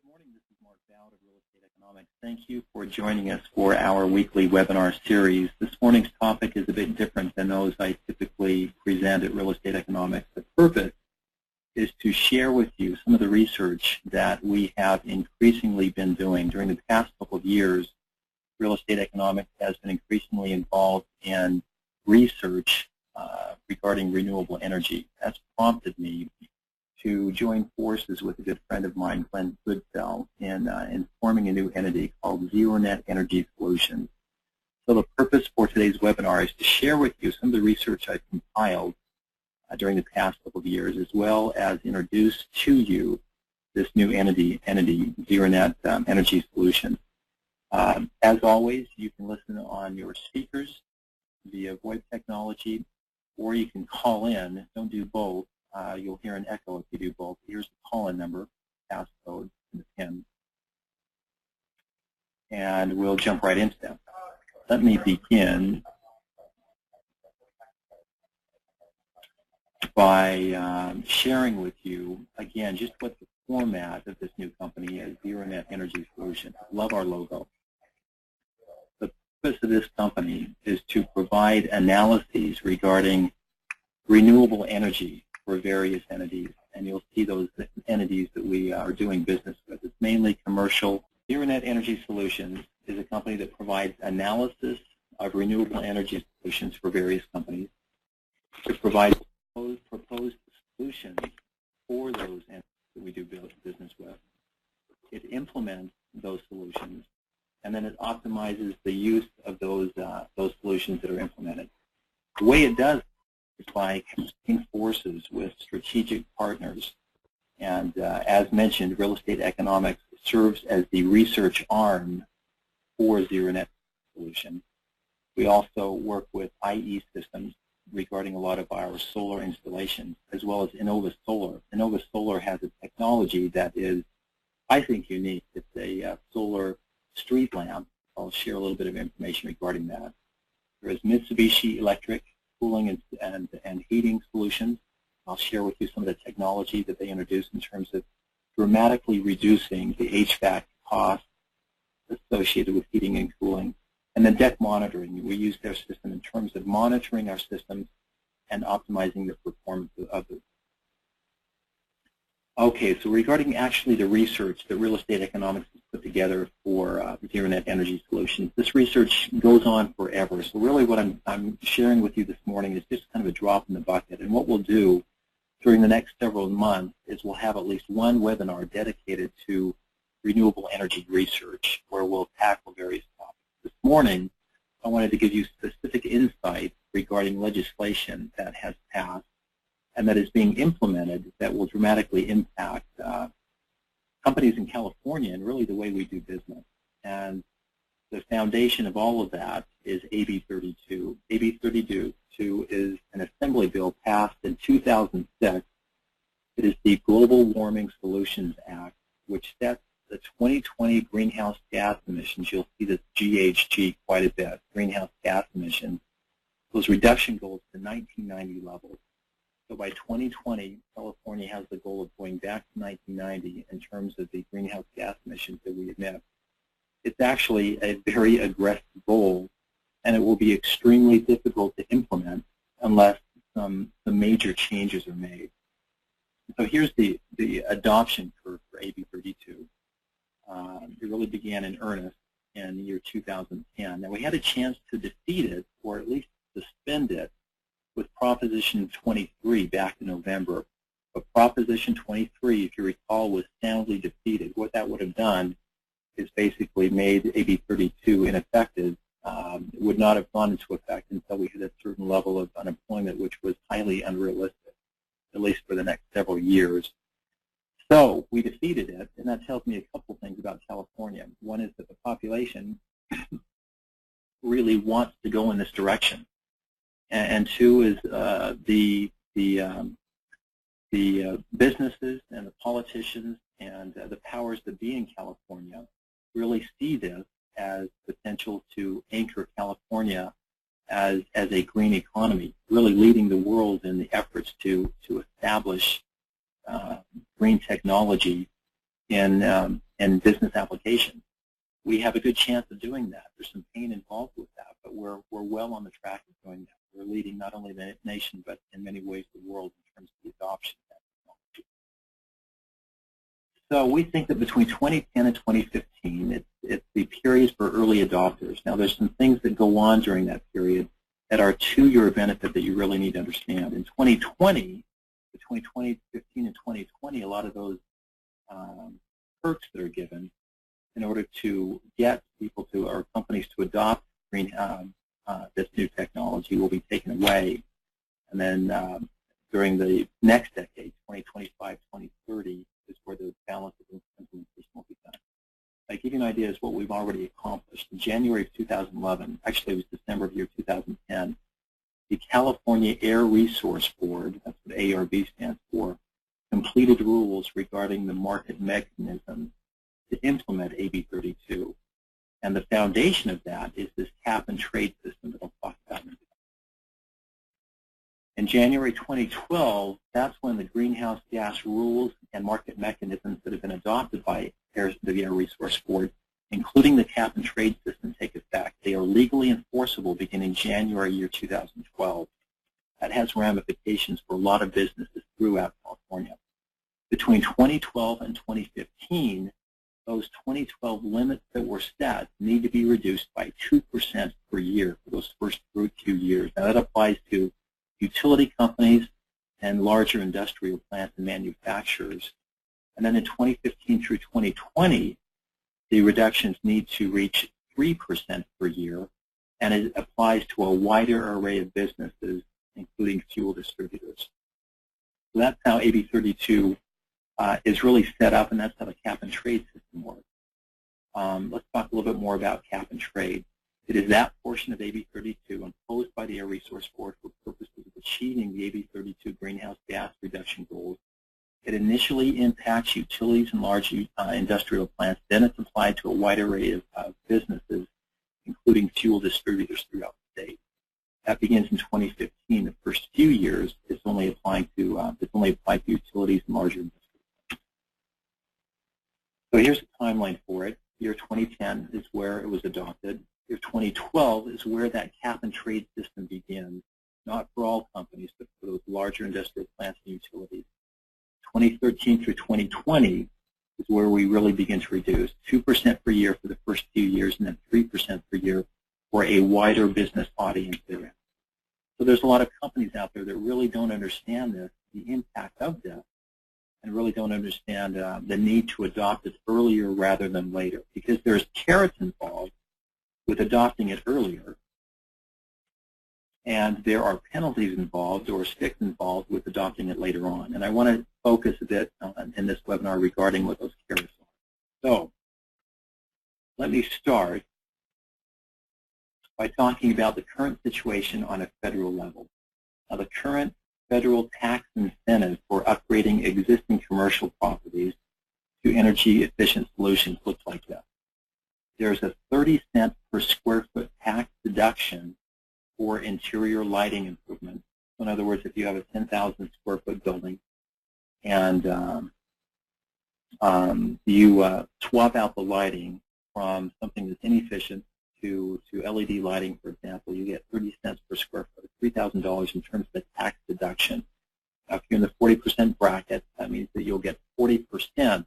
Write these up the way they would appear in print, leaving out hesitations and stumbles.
Good morning. This is Boud of Real Estate Economics. Thank you for joining us for our weekly webinar series. This morning's topic is a bit different than those I typically present at Real Estate Economics. The purpose is to share with you some of the research that we have increasingly been doing. During the past couple of years, Real Estate Economics has been increasingly involved in research regarding renewable energy. That's prompted me to join forces with a good friend of mine, Glenn Goodfell, in forming a new entity called ZeroNet Energy Solutions. So the purpose for today's webinar is to share with you some of the research I've compiled during the past couple of years, as well as introduce to you this new entity ZeroNet Energy Solutions. As always, you can listen on your speakers via VoIP technology, or you can call in. Don't do both. You'll hear an echo if you do both. Here's the call-in number, passcode, and the PIN. And we'll jump right into that. Let me begin by sharing with you, again, just what the format of this new company is, ZeroNet Energy Solutions. Love our logo. The purpose of this company is to provide analyses regarding renewable energy for various entities, and you'll see those entities that we are doing business with. It's mainly commercial. ZeroNet Energy Solutions is a company that provides analysis of renewable energy solutions for various companies. It provides proposed solutions for those entities that we do business with. It implements those solutions, and then it optimizes the use of those solutions that are implemented. The way it does is by combining forces with strategic partners. And as mentioned, Real Estate Economics serves as the research arm for ZeroNet Solutions. We also work with IE Systems regarding a lot of our solar installations, as well as Innova Solar. Innova Solar has a technology that is, I think, unique. It's a solar street lamp. I'll share a little bit of information regarding that. There is Mitsubishi Electric cooling and heating solutions. I'll share with you some of the technology that they introduced in terms of dramatically reducing the HVAC costs associated with heating and cooling. And then deck monitoring. We use their system in terms of monitoring our systems and optimizing the performance of it. Okay, so regarding actually the research that Real Estate Economics has put together for ZeroNet Energy Solutions, this research goes on forever. So really what I'm sharing with you this morning is just kind of a drop in the bucket. And what we'll do during the next several months is we'll have at least one webinar dedicated to renewable energy research, where we'll tackle various topics. This morning, I wanted to give you specific insight regarding legislation that has passed and that is being implemented that will dramatically impact companies in California and really the way we do business. And the foundation of all of that is AB 32. AB 32 is an assembly bill passed in 2006. It is the Global Warming Solutions Act, which sets the 2020 greenhouse gas emissions. You'll see this GHG quite a bit, greenhouse gas emissions, those reduction goals to 1990 levels. So by 2020, California has the goal of going back to 1990 in terms of the greenhouse gas emissions that we emit. It's actually a very aggressive goal, and it will be extremely difficult to implement unless some major changes are made. So here's the adoption curve for AB 32. It really began in earnest in the year 2010. Now we had a chance to defeat it, or at least suspend it, with Proposition 23 back in November. But Proposition 23, if you recall, was soundly defeated. What that would have done is basically made AB 32 ineffective. It would not have gone into effect until we hit a certain level of unemployment, which was highly unrealistic, at least for the next several years. So we defeated it, and that tells me a couple things about California. One is that the population really wants to go in this direction. And two is the businesses and the politicians and the powers that be in California really see this as potential to anchor California as a green economy, really leading the world in the efforts to establish green technology in and business applications. We have a good chance of doing that. There's some pain involved with that, but we're well on the track of doing that. We're leading not only the nation, but in many ways the world in terms of the adoption of that technology. So we think that between 2010 and 2015, it's the period for early adopters. Now, there's some things that go on during that period that are to your benefit that you really need to understand. In 2020, between 2015 and 2020, a lot of those perks that are given in order to get people to, or companies to adopt this new technology will be taken away. And then during the next decade, 2025, 2030, is where the balance of implementation will be done. I give you an idea of what we've already accomplished. In January of 2011, actually it was December of the year 2010, the California Air Resource Board, that's what ARB stands for, completed rules regarding the market mechanism to implement AB 32. And the foundation of that is this cap-and-trade system that I'll talk about in a minute. In January 2012, that's when the greenhouse gas rules and market mechanisms that have been adopted by the Air Resource Board, including the cap-and-trade system, take effect. They are legally enforceable beginning January year 2012. That has ramifications for a lot of businesses throughout California. Between 2012 and 2015, those 2012 limits that were set need to be reduced by 2% per year for those first 2 years. Now that applies to utility companies and larger industrial plants and manufacturers. And then in 2015 through 2020, the reductions need to reach 3% per year, and it applies to a wider array of businesses, including fuel distributors. So that's how AB 32 is really set up, and that's how the cap-and-trade system works. Let's talk a little bit more about cap-and-trade. It is that portion of AB 32 imposed by the Air Resource Board for purposes of achieving the AB 32 greenhouse gas reduction goals. It initially impacts utilities and large industrial plants. Then it's applied to a wide array of businesses, including fuel distributors throughout the state. That begins in 2015. The first few years, it's only applied to utilities and larger industries. So here's the timeline for it. Year 2010 is where it was adopted. Year 2012 is where that cap-and-trade system begins, not for all companies, but for those larger industrial plants and utilities. 2013 through 2020 is where we really begin to reduce 2% per year for the first few years, and then 3% per year for a wider business audience therein. So there's a lot of companies out there that really don't understand this, the impact of this, and really don't understand the need to adopt it earlier rather than later, because there's carrots involved with adopting it earlier, and there are penalties involved or sticks involved with adopting it later on. And I want to focus a bit in this webinar regarding what those carrots are. So let me start by talking about the current situation on a federal level. Now, the current federal tax incentive for upgrading existing commercial properties to energy-efficient solutions looks like this. There's a 30-cent per square foot tax deduction for interior lighting improvements. So in other words, if you have a 10,000 square foot building and you swap out the lighting from something that's inefficient to LED lighting, for example, you get 30 cents per square foot, $3,000 in terms of the tax deduction. Now, if you're in the 40% bracket, that means that you'll get 40%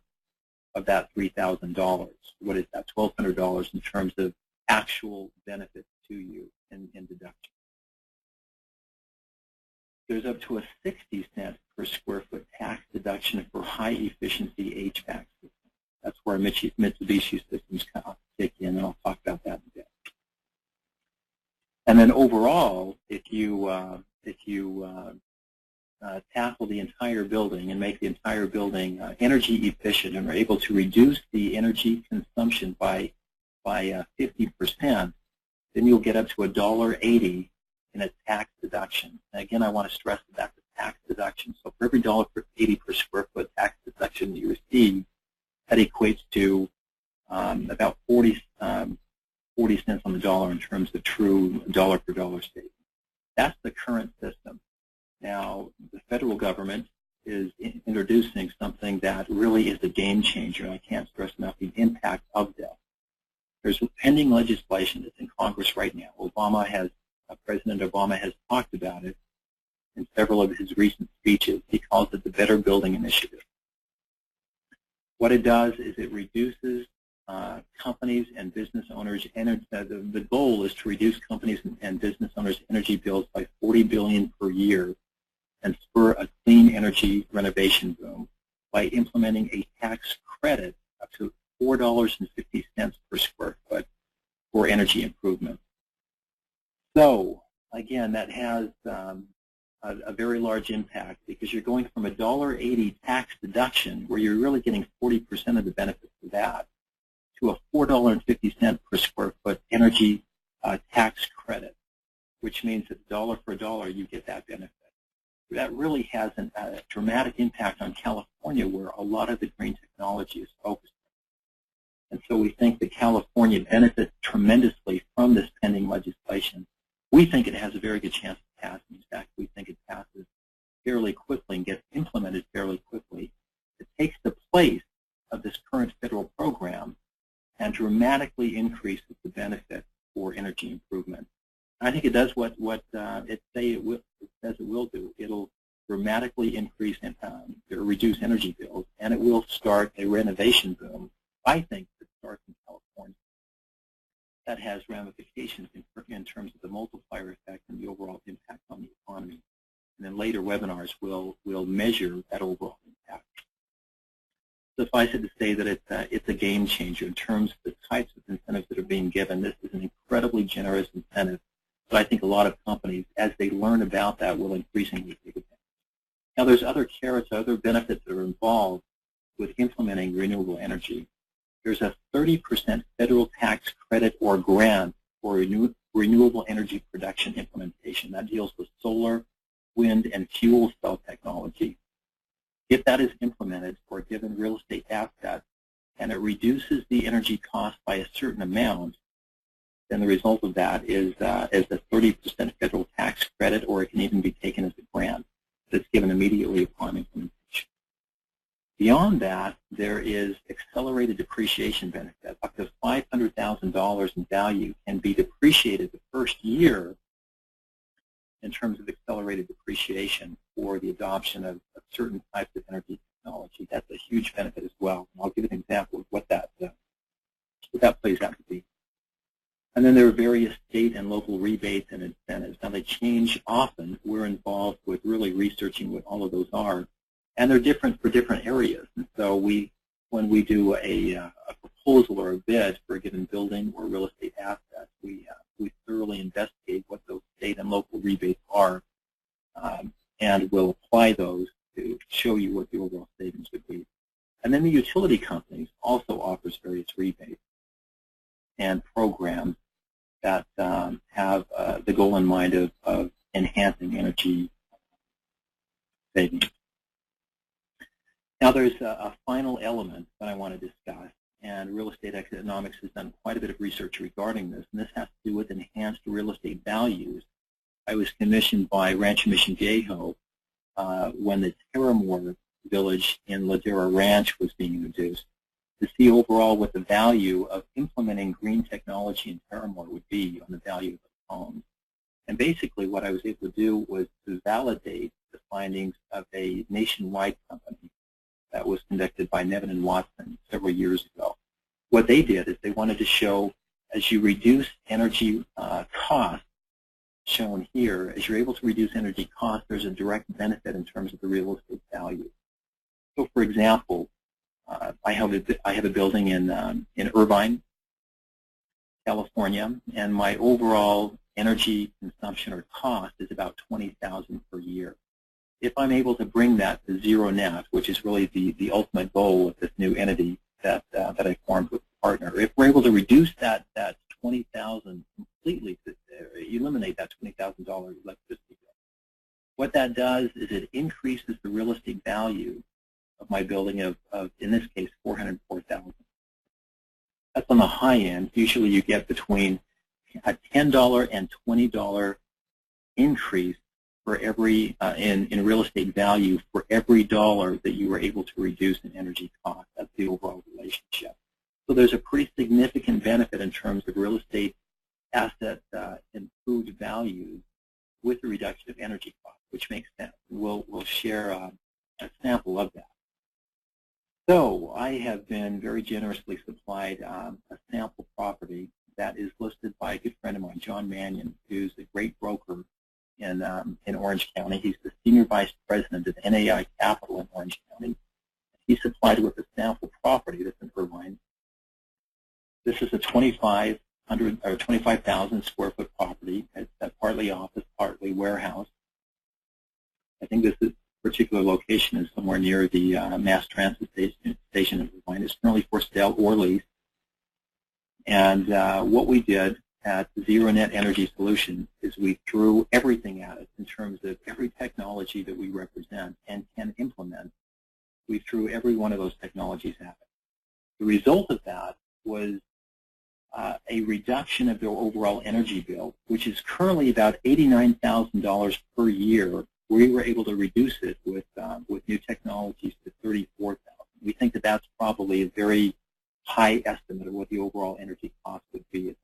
of that $3,000. What is that? $1,200 in terms of actual benefits to you in deduction. There's up to a 60-cent per square foot tax deduction for high-efficiency HVAC systems. That's where Mitsubishi systems kick in, and I'll talk about that in a bit. And then overall, if you tackle the entire building and make the entire building energy efficient and are able to reduce the energy consumption by 50%, then you'll get up to $1.80 in a tax deduction. And again, I want to stress that that's a tax deduction. So for every $1.80 per square foot tax deduction that you receive, that equates to about 40 cents on the dollar in terms of true dollar per dollar savings. That's the current system. Now, the federal government introducing something that really is a game changer, and I can't stress enough the impact of this. There's pending legislation that's in Congress right now. President Obama has talked about it in several of his recent speeches. He calls it the Better Building Initiative. What it does is it reduces companies and business owners' energy. The goal is to reduce companies and business owners' energy bills by $40 billion per year and spur a clean energy renovation boom by implementing a tax credit up to $4.50 per square foot for energy improvement. So, again, that has a very large impact because you're going from a $1.80 tax deduction, where you're really getting 40% of the benefits of that, to a $4.50 per square foot energy tax credit, which means that dollar for dollar you get that benefit. That really has a dramatic impact on California, where a lot of the green technology is focused. And so we think that California benefits tremendously from this pending legislation. We think it has a very good chance of passing. In fact, we think it passes fairly quickly and gets implemented fairly quickly. It takes the place of this current federal program and dramatically increases the benefit for energy improvement. And I think it does what it says it will do. It'll dramatically increase and reduce energy bills, and it will start a renovation boom, I think, that starts in California. That has ramifications in terms of the multiplier effect and the overall impact on the economy. And then later webinars will measure that overall impact. Suffice it to say that it's a game changer in terms of the types of incentives that are being given. This is an incredibly generous incentive, but I think a lot of companies, as they learn about that, will increasingly take advantage. Now, there's other carrots, other benefits that are involved with implementing renewable energy. There's a 30% federal tax credit or grant for renewable energy production implementation. That deals with solar, wind, and fuel cell technology. If that is implemented for a given real estate asset and it reduces the energy cost by a certain amount, then the result of that is a 30% federal tax credit, or it can even be taken as a grant that's given immediately upon implementation. Beyond that, there is accelerated depreciation benefit. Up to $500,000 in value can be depreciated the first year in terms of accelerated depreciation for the adoption of certain types of energy technology. That's a huge benefit as well. And I'll give an example of what that plays out to be. And then there are various state and local rebates and incentives. Now, they change often. We're involved with really researching what all of those are. And they're different for different areas. And so when we do a proposal or a bid for a given building or real estate asset, we thoroughly investigate what those state and local rebates are, and we'll apply those to show you what the overall savings would be. And then the utility companies also offers various rebates and programs that have the goal in mind of enhancing energy savings. Now, there's a final element that I want to discuss, and Real Estate Economics has done quite a bit of research regarding this, and this has to do with enhanced real estate values. I was commissioned by Rancho Mission Viejo when the Terramore village in Ladera Ranch was being introduced, to see overall what the value of implementing green technology in Terramore would be on the value of the homes. And basically what I was able to do was to validate the findings of a nationwide company that was conducted by Nevin and Watson several years ago. What they did is they wanted to show, as you reduce energy costs, shown here, as you're able to reduce energy costs, there's a direct benefit in terms of the real estate value. So, for example, I have a building in Irvine, California, and my overall energy consumption or cost is about $20,000 per year. If I'm able to bring that to zero net, which is really the ultimate goal of this new entity that I formed with a partner, if we're able to reduce that $20,000 completely, to eliminate that $20,000 electricity bill, what that does is it increases the real estate value of my building of in this case, $404,000. That's on the high end. Usually you get between a $10 and $20 increase for every in real estate value for every dollar that you were able to reduce in energy cost. That's the overall relationship. So there's a pretty significant benefit in terms of real estate asset improved values with the reduction of energy costs, which makes sense. We'll share a sample of that. So I have been very generously supplied a sample property that is listed by a good friend of mine, John Mannion, who's a great broker in Orange County. He's the Senior Vice President of NAI Capital in Orange County. He's supplied with a sample property that's in Irvine. This is a 25,000 square foot property. It's partly office, partly warehouse. I think this particular location is somewhere near the mass transit station in Irvine. It's currently for sale or lease. And what we did at Zero Net Energy Solutions is we threw everything at it in terms of every technology that we represent and can implement. We threw every one of those technologies at it. The result of that was a reduction of their overall energy bill, which is currently about $89,000 per year. We were able to reduce it with new technologies to $34,000. We think that that's probably a very high estimate of what the overall energy cost would be. It's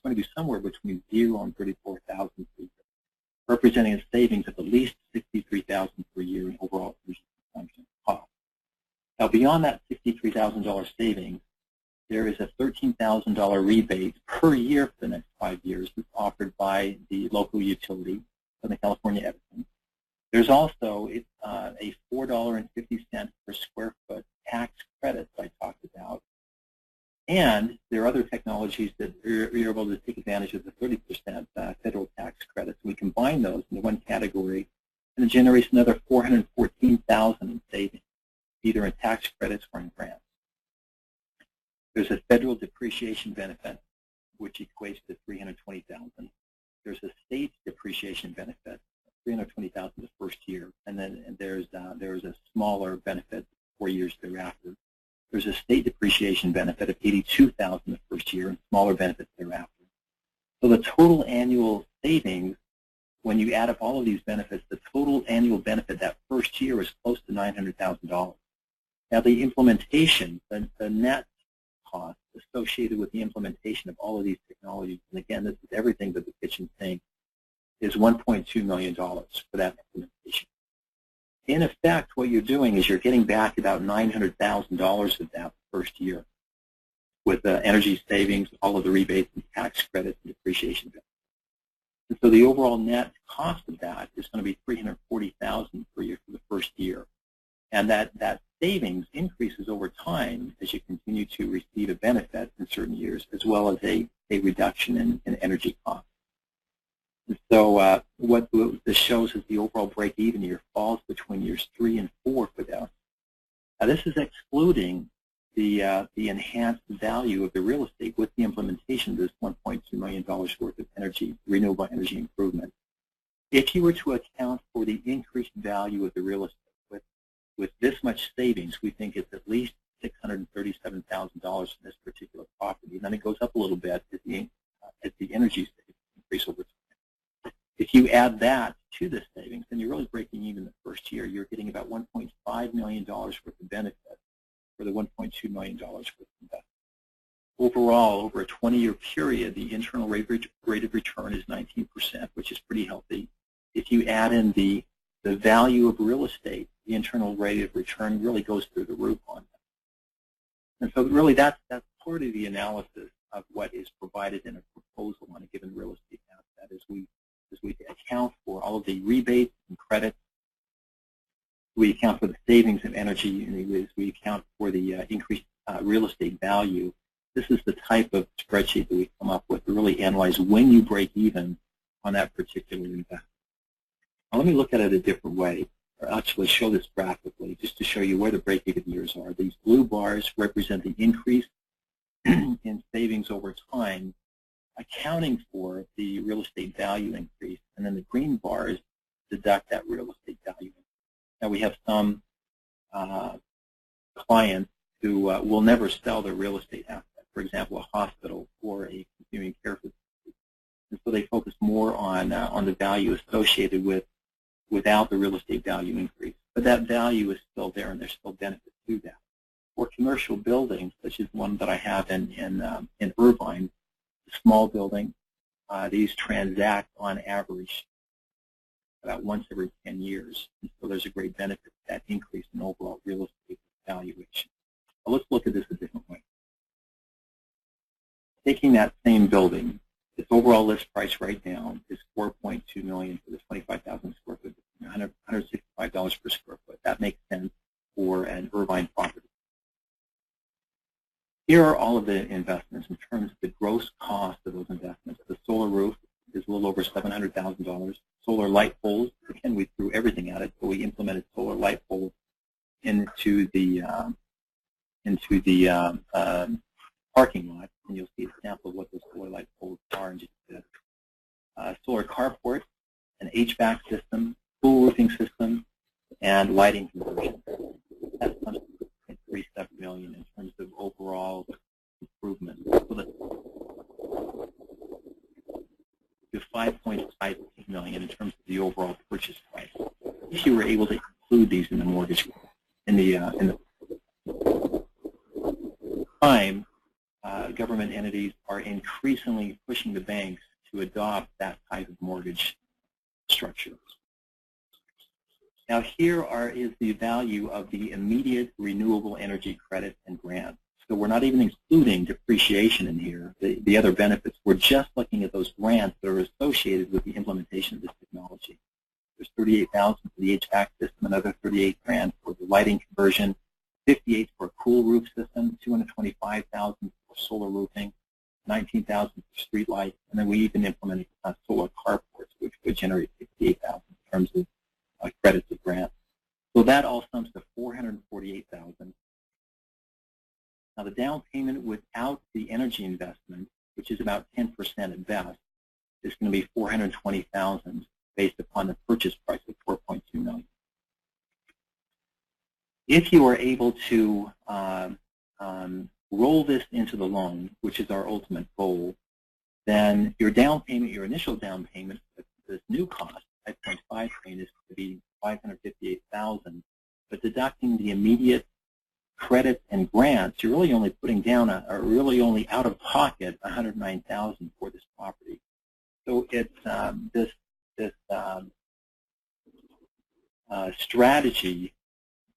going to be somewhere between 0 and $34,000 per year, representing a savings of at least $63,000 per year in overall energy consumption cost. Now, beyond that $63,000 savings, there is a $13,000 rebate per year for the next 5 years that's offered by the local utility, Southern California Edison. There's also a $4.50 per square foot tax credit that I talked about. And there are other technologies that you're able to take advantage of the 30% federal tax credits. We combine those into one category, and it generates another $414,000 in savings, either in tax credits or in grants. There's a federal depreciation benefit, which equates to $320,000. There's a state depreciation benefit, $320,000 the first year, and then there's a smaller benefit 4 years thereafter. There's a state depreciation benefit of $82,000 the first year and smaller benefits thereafter. So the total annual savings, when you add up all of these benefits, the total annual benefit that first year is close to $900,000. Now the implementation, the net cost associated with the implementation of all of these technologies, and again, this is everything but the kitchen sink, is $1.2 million for that implementation. In effect, what you're doing is you're getting back about $900,000 of that first year with the energy savings, all of the rebates and tax credits and depreciation benefits. And so the overall net cost of that is going to be $340,000 per year for the first year. And that savings increases over time as you continue to receive a benefit in certain years, as well as a reduction in energy costs. And so what this shows is the overall break-even year falls between years 3 and 4 for them. Now this is excluding the enhanced value of the real estate with the implementation of this $1.2 million worth of renewable energy improvement. If you were to account for the increased value of the real estate with this much savings, we think it's at least $637,000 in this particular property. And then it goes up a little bit as the energy savings increase over time. If you add that to the savings, then you're really breaking even the first year. You're getting about $1.5 million worth of benefit for the $1.2 million worth of investment. Overall, over a 20-year period, the internal rate of return is 19%, which is pretty healthy. If you add in the value of real estate, the internal rate of return really goes through the roof on that. And so really that's part of the analysis of what is provided in a proposal on a given real estate asset as we account for all of the rebates and credits. We account for the savings of energy, and as we account for the increased real estate value. This is the type of spreadsheet that we come up with to really analyze when you break even on that particular investment. Now, let me look at it a different way, or actually show this graphically, just to show you where the break-even years are. These blue bars represent the increase in savings over time, accounting for the real estate value increase, and then the green bars deduct that real estate value. Now, we have some clients who will never sell their real estate asset, for example, a hospital or a continuing care facility. And so they focus more on the value associated with without the real estate value increase. But that value is still there, and there's still benefits to that. For commercial buildings, such as one that I have in Irvine, a small building, these transact on average about once every 10 years. And so there's a great benefit to that increase in overall real estate valuation. But let's look at this a different way. Taking that same building, its overall list price right now is $4.2 million for the 25,000 square foot, $165 per square foot. That makes sense for an Irvine property. Here are all of the investments in terms of the gross cost of those investments. The solar roof is a little over $700,000. Solar light poles, again, we threw everything at it, but we implemented solar light poles into the parking lot, and you'll see a sample of what those solar light poles are in just a bit. Solar carport, an HVAC system, cool roofing system, and lighting conversion. That's $1.37 million in terms of overall improvement. So to $5.5 million in terms of the overall purchase price. If you were able to include these in the mortgage, in the time, government entities are increasingly pushing the banks to adopt that type of mortgage structure. Now here is the value of the immediate renewable energy credit and grant. So we're not even including depreciation in here, the other benefits. We're just looking at those grants that are associated with the implementation of this technology. There's $38,000 for the HVAC system, another $38,000 for the lighting conversion, $58,000 for a cool roof system, $225,000 for solar roofing, $19,000 for street lights, and then we even implemented solar carports, which would generate $68,000 in terms of credits and grants. So that all sums to $448,000. Now the down payment without the energy investment, which is about 10% at best, is going to be $420,000 based upon the purchase price of $4.2 million. If you are able to roll this into the loan, which is our ultimate goal, then your down payment, your initial down payment, this new cost, $5.5 million, is going to be $558,000. But deducting the immediate credits and grants, you're really only putting down, or really only out of pocket, $109,000 for this property. So it's this strategy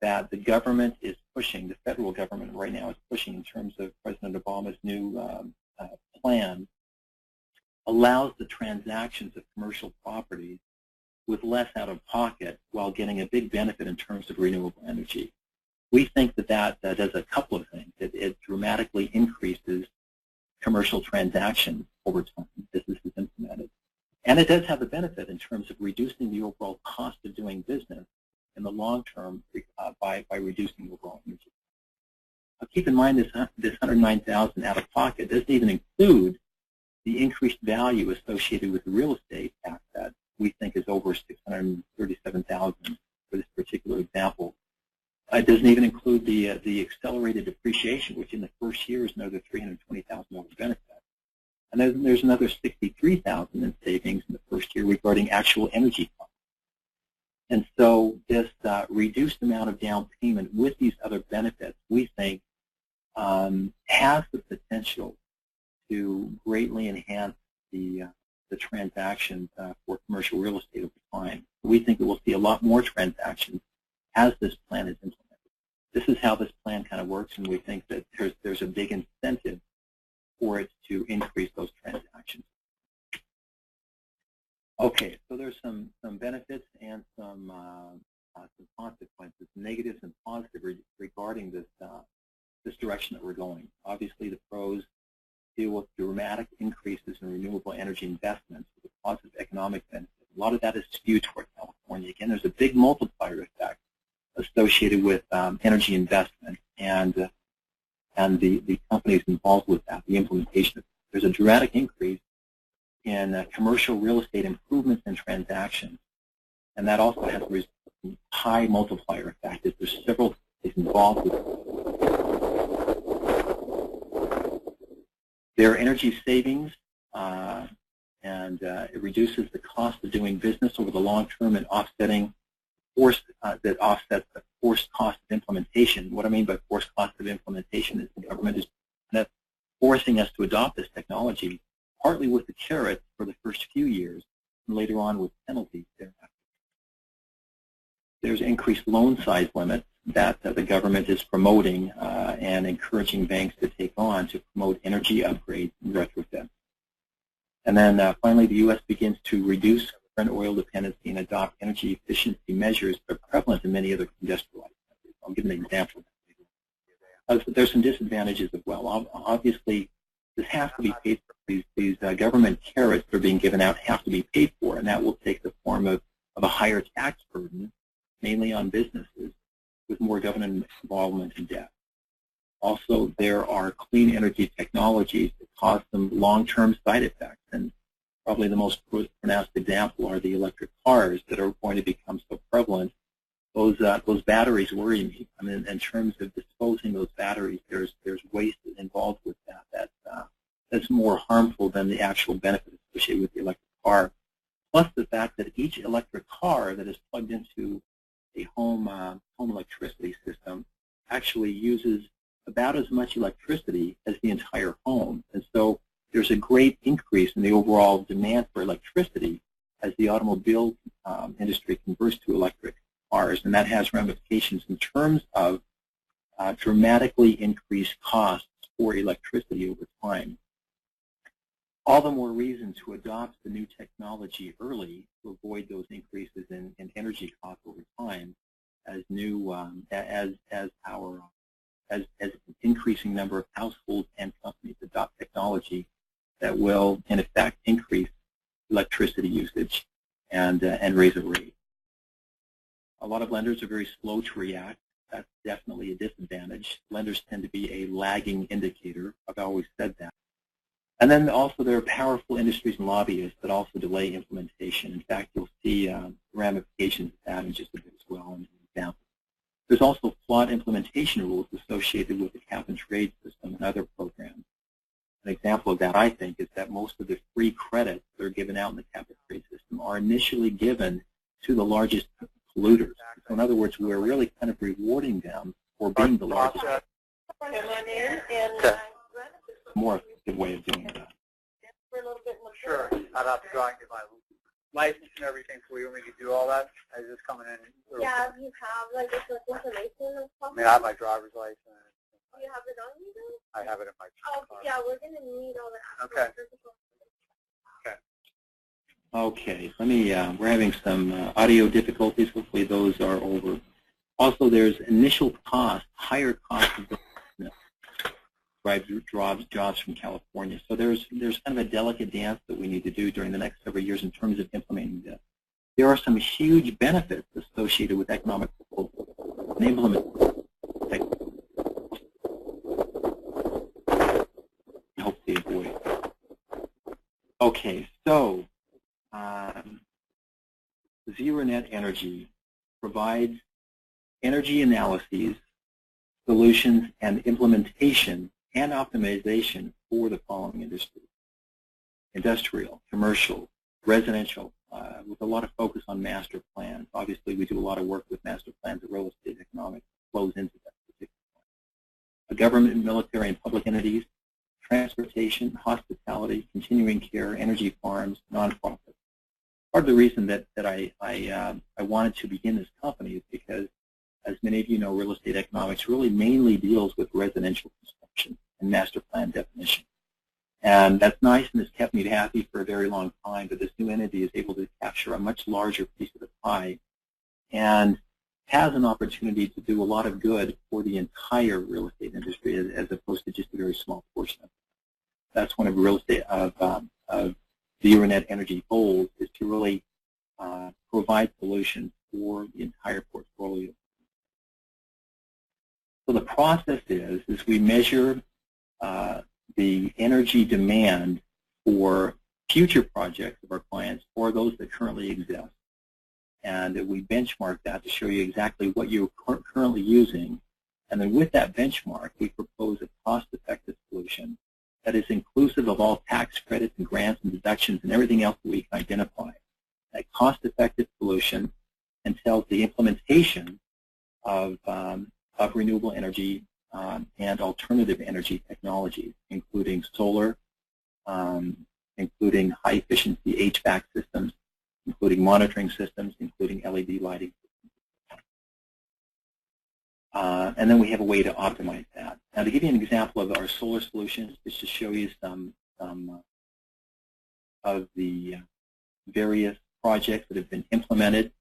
that the government is pushing, the federal government right now is pushing in terms of President Obama's new plan, allows the transactions of commercial properties with less out of pocket while getting a big benefit in terms of renewable energy. We think that does a couple of things. It dramatically increases commercial transactions over time as this is implemented. And it does have a benefit in terms of reducing the overall cost of doing business in the long term by reducing the overall energy. Now keep in mind this $109,000 out of pocket doesn't even include the increased value associated with the real estate asset. We think is over $637,000 for this particular example. It doesn't even include the accelerated depreciation, which in the first year is another $320,000 benefit. And then there's another $63,000 in savings in the first year regarding actual energy costs. And so this reduced amount of down payment with these other benefits, we think, has the potential to greatly enhance the transactions for commercial real estate over time. We think that we'll see a lot more transactions as this plan is implemented. This is how this plan kind of works, and we think that there's a big incentive for it to increase those transactions. Okay, so there's some benefits and some consequences, negatives and positives regarding this direction that we're going. Obviously, the pros deal with dramatic increases in renewable energy investments with a positive economic benefit. A lot of that is skewed toward California. Again, there's a big multiplier effect associated with energy investment and the companies involved with that, the implementation. There's a dramatic increase in commercial real estate improvements and transactions, and that also has a high multiplier effect. There's several companies involved with it. There are energy savings, and it reduces the cost of doing business over the long term and offsetting that offsets the forced cost of implementation. What I mean by forced cost of implementation is the government is forcing us to adopt this technology, partly with the carrot for the first few years, and later on with penalties thereafter. There's increased loan size limits that the government is promoting and encouraging banks to take on to promote energy upgrades and retrofits. And then finally, the U.S. begins to reduce current oil dependency and adopt energy efficiency measures that are prevalent in many other industrialized countries. I'll give an example. There's some disadvantages as well. Obviously, this has to be paid for. These government carrots that are being given out have to be paid for, and that will take the form of a higher tax burden, mainly on businesses, with more government involvement and debt. Also, there are clean energy technologies that cause some long-term side effects, and probably the most pronounced example are the electric cars that are going to become so prevalent. Those batteries worry me. I mean, in terms of disposing those batteries, there's waste involved with that's more harmful than the actual benefit associated with the electric car. Plus the fact that each electric car that is plugged into a home electricity system actually uses about as much electricity as the entire home. And so there's a great increase in the overall demand for electricity as the automobile industry converts to electric cars, and that has ramifications in terms of dramatically increased costs for electricity over time. All the more reason to adopt the new technology early to avoid those increases in energy costs over time, as as increasing number of households and companies adopt technology that will, in effect, increase electricity usage and raise a rate. A lot of lenders are very slow to react. That's definitely a disadvantage. Lenders tend to be a lagging indicator. I've always said that. And then also there are powerful industries and lobbyists that also delay implementation. In fact, you'll see ramifications of that in just a bit as well in an example. There's also flawed implementation rules associated with the cap-and-trade system and other programs. An example of that, I think, is that most of the free credits that are given out in the cap-and-trade system are initially given to the largest polluters. So in other words, we're really kind of rewarding them for being the largest. More effective way of doing that. Sure. I'd have to go and get my license and everything for you when we could do all that. I just coming in. Yeah, you have like this information and stuff. I mean, I have my driver's license. Do you have it on you though? I have it in my car. Yeah, we're gonna need all that. Okay. Okay, let me, we're having some audio difficulties. Hopefully those are over. Also, there's initial cost, higher cost of jobs from California. So there's kind of a delicate dance that we need to do during the next several years in terms of implementing this. There are some huge benefits associated with economic proposal and implementation. Hopefully avoid. Okay, so Zero Net Energy provides energy analyses, solutions, and implementation and optimization for the following industries: industrial, commercial, residential, with a lot of focus on master plans. Obviously, we do a lot of work with master plans of real estate economics flows into that particular plan. Government, military, and public entities, transportation, hospitality, continuing care, energy farms, nonprofits. Part of the reason that I wanted to begin this company is because, as many of you know, real estate economics really mainly deals with residential construction and master plan definition. And that's nice and has kept me happy for a very long time, but this new entity is able to capture a much larger piece of the pie and has an opportunity to do a lot of good for the entire real estate industry as opposed to just a very small portion of it. That's one of real estate of Zero Net Energy goals, is to really provide solutions for the entire portfolio. So the process is we measure the energy demand for future projects of our clients or those that currently exist. And we benchmark that to show you exactly what you're currently using. And then with that benchmark, we propose a cost-effective solution that is inclusive of all tax credits and grants and deductions and everything else that we can identify. a cost-effective solution entails the implementation of renewable energy and alternative energy technologies, including solar, including high-efficiency HVAC systems, including monitoring systems, including LED lighting. And then we have a way to optimize that. Now, to give you an example of our solar solutions, just to show you some of the various projects that have been implemented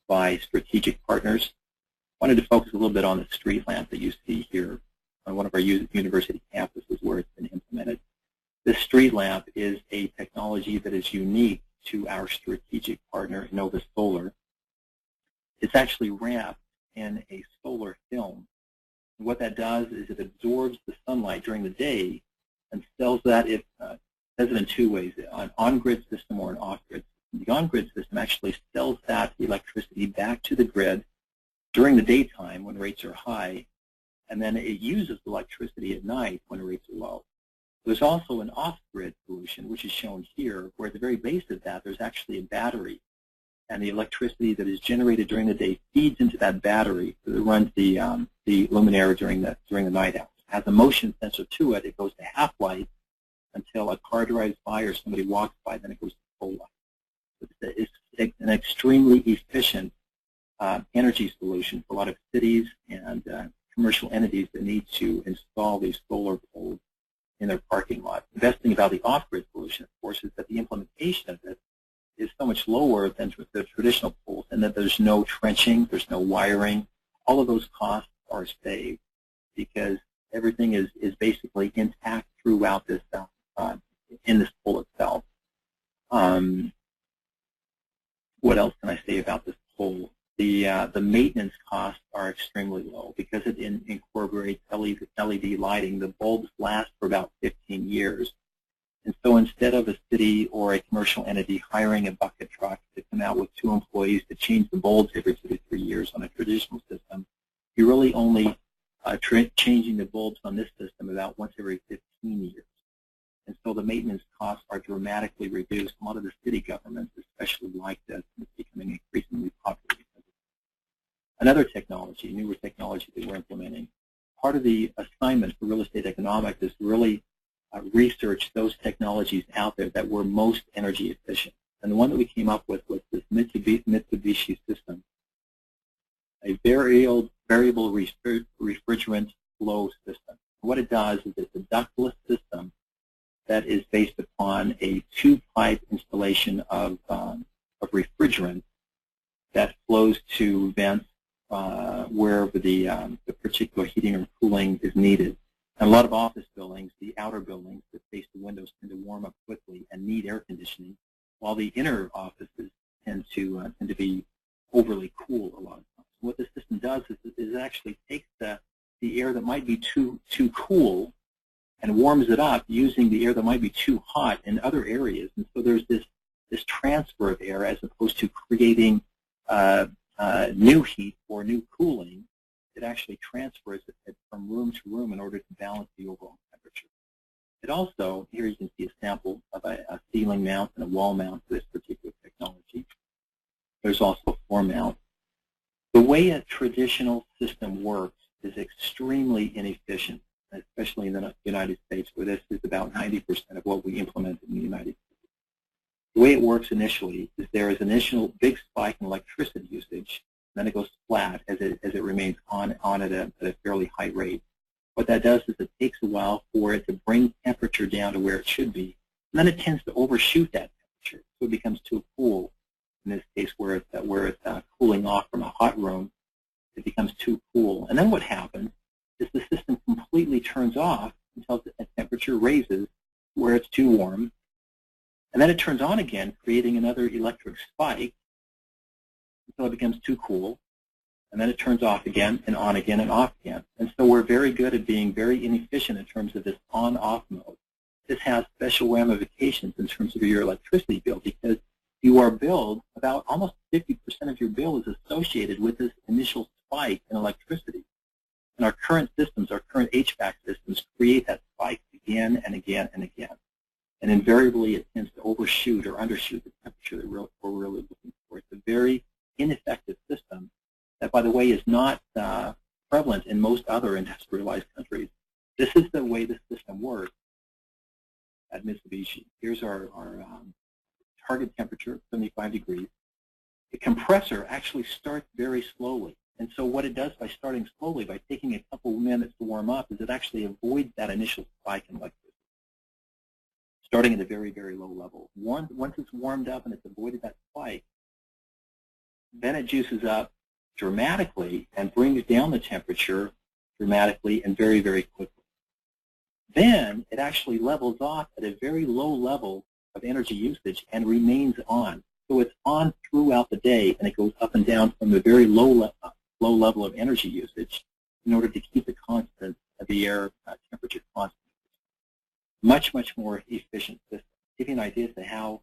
by strategic partners. I wanted to focus a little bit on the street lamp that you see here on one of our university campuses where it's been implemented. This street lamp is a technology that is unique to our strategic partner, Nova Solar. It's actually wrapped in a solar film. And what that does is it absorbs the sunlight during the day and sells that, does it in two ways, an on-grid system or an off-grid system. The on-grid system actually sells that electricity back to the grid during the daytime when rates are high, and then it uses electricity at night when rates are low. There's also an off-grid solution, which is shown here, where at the very base of that there's actually a battery, and the electricity that is generated during the day feeds into that battery that runs the luminaire during the night hours. It has a motion sensor to it. It goes to half light until a car drives by or somebody walks by, then it goes to full light. It's an extremely efficient energy solution for a lot of cities and commercial entities that need to install these solar poles in their parking lot. The best thing about the off-grid solution, of course, is that the implementation of it is so much lower than the traditional poles, and that there's no trenching, there's no wiring. All of those costs are saved because everything is basically intact throughout this in this pole itself. What else can I say about this pole? The maintenance costs are extremely low because it incorporates LED lighting. The bulbs last for about 15 years. And so instead of a city or a commercial entity hiring a bucket truck to come out with 2 employees to change the bulbs every 2 to 3 years on a traditional system, you're really only changing the bulbs on this system about once every 15 years. And so the maintenance costs are dramatically reduced. A lot of the city governments especially like this, and it's becoming increasingly popular. Another technology, newer technology that we're implementing, part of the assignment for real estate economics is to really research those technologies out there that were most energy efficient. And the one that we came up with was this Mitsubishi system, a variable refrigerant flow system. What it does is it's a ductless system that is based upon a 2-pipe installation of refrigerant that flows to vents wherever the particular heating or cooling is needed. And a lot of office buildings, the outer buildings that face the windows, tend to warm up quickly and need air conditioning, while the inner offices tend to be overly cool a lot of times. What this system does is it actually takes the air that might be too cool and warms it up using the air that might be too hot in other areas. And so there's this transfer of air as opposed to creating new heat or new cooling. It actually transfers it from room to room in order to balance the overall temperature. It also, here you can see a sample of a ceiling mount and a wall mount for this particular technology. There's also a floor mount. The way a traditional system works is extremely inefficient, especially in the United States, where this is about 90% of what we implement in the United States. The way it works initially is there is an initial big spike in electricity usage, then it goes flat as it remains on at a fairly high rate. What that does is it takes a while for it to bring temperature down to where it should be, and then it tends to overshoot that temperature, so it becomes too cool. In this case, where it's cooling off from a hot room, it becomes too cool. And then what happens is the system completely turns off until the temperature raises where it's too warm, and then it turns on again, creating another electric spike until it becomes too cool, and then it turns off again and on again and off again. And so we're very good at being very inefficient in terms of this on-off mode. This has special ramifications in terms of your electricity bill because you are billed about almost 50% of your bill is associated with this initial spike in electricity. And our current systems, our current HVAC systems, create that spike again and again and again. And invariably, it tends to overshoot or undershoot the temperature that we're really looking by the way, is not prevalent in most other industrialized countries. This is the way the system works at Mitsubishi. Here's our target temperature, 75 degrees. The compressor actually starts very slowly. And so what it does by starting slowly, by taking a couple of minutes to warm up, is it actually avoids that initial spike in electricity, starting at a very, very low level. Once it's warmed up and it's avoided that spike, then it juices up dramatically and brings down the temperature dramatically and very, very quickly. Then it actually levels off at a very low level of energy usage and remains on. So it's on throughout the day, and it goes up and down from a very low level of energy usage in order to keep the constant of the air temperature constant. Much, much more efficient system. To give you an idea as to how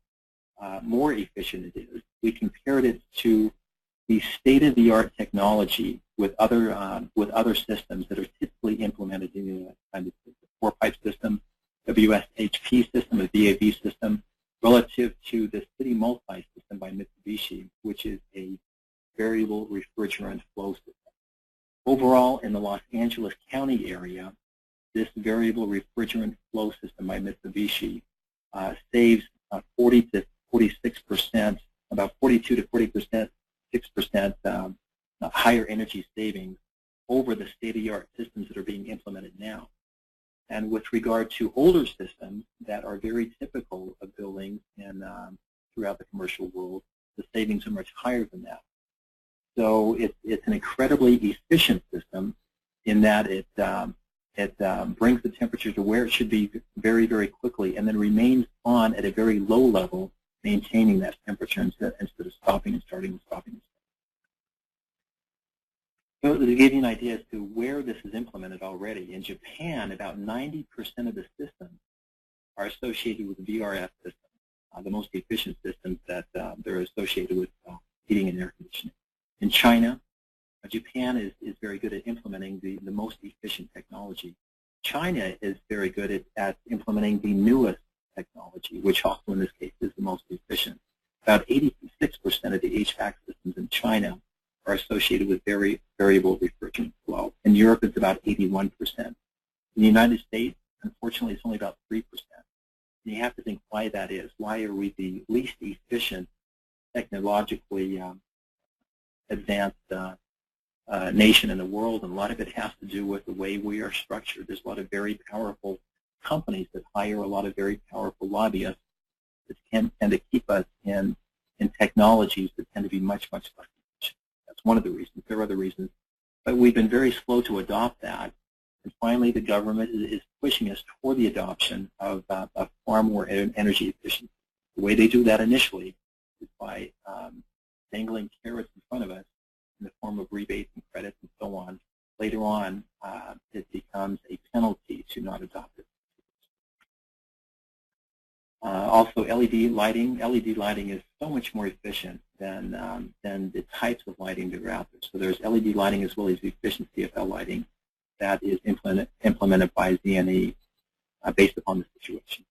more efficient it is, we compared it to the state-of-the-art technology with other systems that are typically implemented in the United States. The four-pipe system, WSHP system, a VAV system, relative to the city multi-system by Mitsubishi, which is a variable refrigerant flow system. Overall, in the Los Angeles County area, this variable refrigerant flow system by Mitsubishi saves 40 to 46%, about 42 to 40%, 6% higher energy savings over the state-of-the-art systems that are being implemented now. And with regard to older systems that are very typical of buildings and throughout the commercial world, the savings are much higher than that. So it's an incredibly efficient system in that it brings the temperature to where it should be very, very quickly and then remains on at a very low level, maintaining that temperature instead of stopping and starting and stopping and starting. So to give you an idea as to where this is implemented already, in Japan, about 90% of the systems are associated with the VRF system, the most efficient systems that they're associated with heating and air conditioning. In China, Japan is very good at implementing the most efficient technology. China is very good at implementing the newest technology, which also in this case is the most efficient. About 86% of the HVAC systems in China are associated with variable refrigerant flow. In Europe, it's about 81%. In the United States, unfortunately, it's only about 3%. And you have to think why that is. Why are we the least efficient, technologically advanced nation in the world? And a lot of it has to do with the way we are structured. There's a lot of very powerful companies that hire a lot of very powerful lobbyists that tend to keep us in technologies that tend to be much, much less efficient. That's one of the reasons. There are other reasons. But we've been very slow to adopt that. And finally, the government is pushing us toward the adoption of far more energy efficient. The way they do that initially is by dangling carrots in front of us in the form of rebates and credits and so on. Later on, it becomes a penalty to not adopt it. Also, LED lighting. LED lighting is so much more efficient than the types of lighting that are out there. So there's LED lighting as well as efficient CFL lighting that is implemented by ZNE based upon the situation.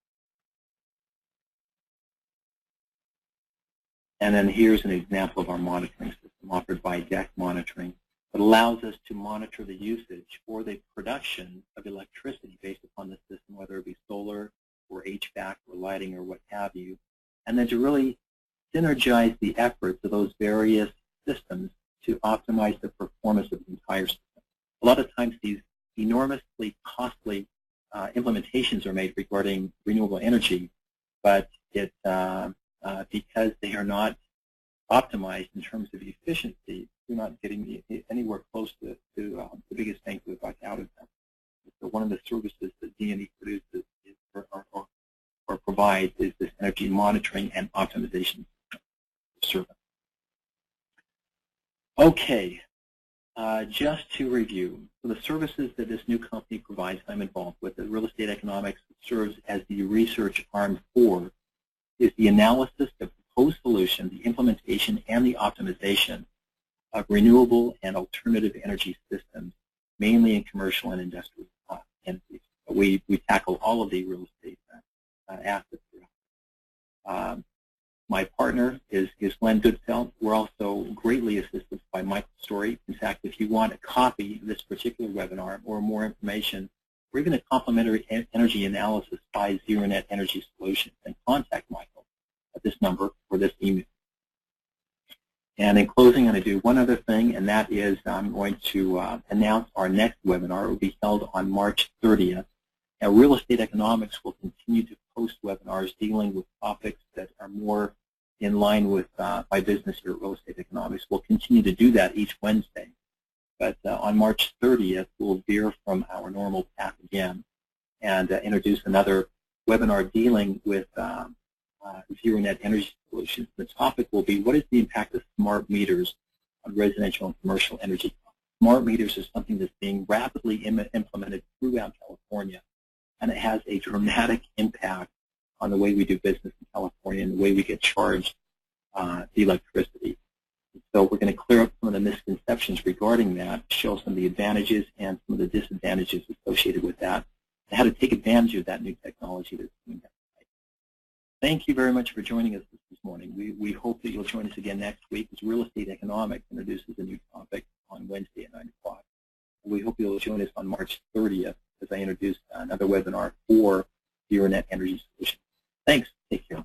And then here's an example of our monitoring system offered by DEC Monitoring that allows us to monitor the usage or the production of electricity based upon the system, whether it be solar or HVAC or lighting or what have you, and then to really synergize the efforts of those various systems to optimize the performance of the entire system. A lot of times these enormously costly implementations are made regarding renewable energy, but because they are not optimized in terms of efficiency, you're not getting anywhere close to the biggest bang for the buck out of them. So one of the services that DNE produces or provides is this energy monitoring and optimization service. Okay, just to review, so the services that this new company provides I'm involved with, the Real Estate Economics serves as the research arm for, is the analysis, the proposed solution, the implementation, and the optimization of renewable and alternative energy systems, mainly in commercial and industrial entities. We tackle all of the real estate assets. My partner is Glenn Goodfeld. We're also greatly assisted by Michael Story. In fact, if you want a copy of this particular webinar or more information, or even a complimentary energy analysis by ZeroNet Energy Solutions, then contact Michael at this number or this email. And in closing, I'm going to do one other thing, and that is I'm going to announce our next webinar. It will be held on March 30th. Now, Real Estate Economics will continue to post webinars dealing with topics that are more in line with my business here at Real Estate Economics. We'll continue to do that each Wednesday. But on March 30th, we'll veer from our normal path again and introduce another webinar dealing with ZeroNet Energy Solutions. The topic will be, what is the impact of smart meters on residential and commercial energy costs? Smart meters is something that's being rapidly implemented throughout California, and it has a dramatic impact on the way we do business in California and the way we get charged the electricity. So we're going to clear up some of the misconceptions regarding that, show some of the advantages and some of the disadvantages associated with that, and how to take advantage of that new technology that's coming down. Thank you very much for joining us this morning. We hope that you'll join us again next week as Real Estate Economics introduces a new topic on Wednesday at 9 o'clock. We hope you'll join us on March 30th as I introduce another webinar for ZeroNet Energy Solutions. Thanks. Take care.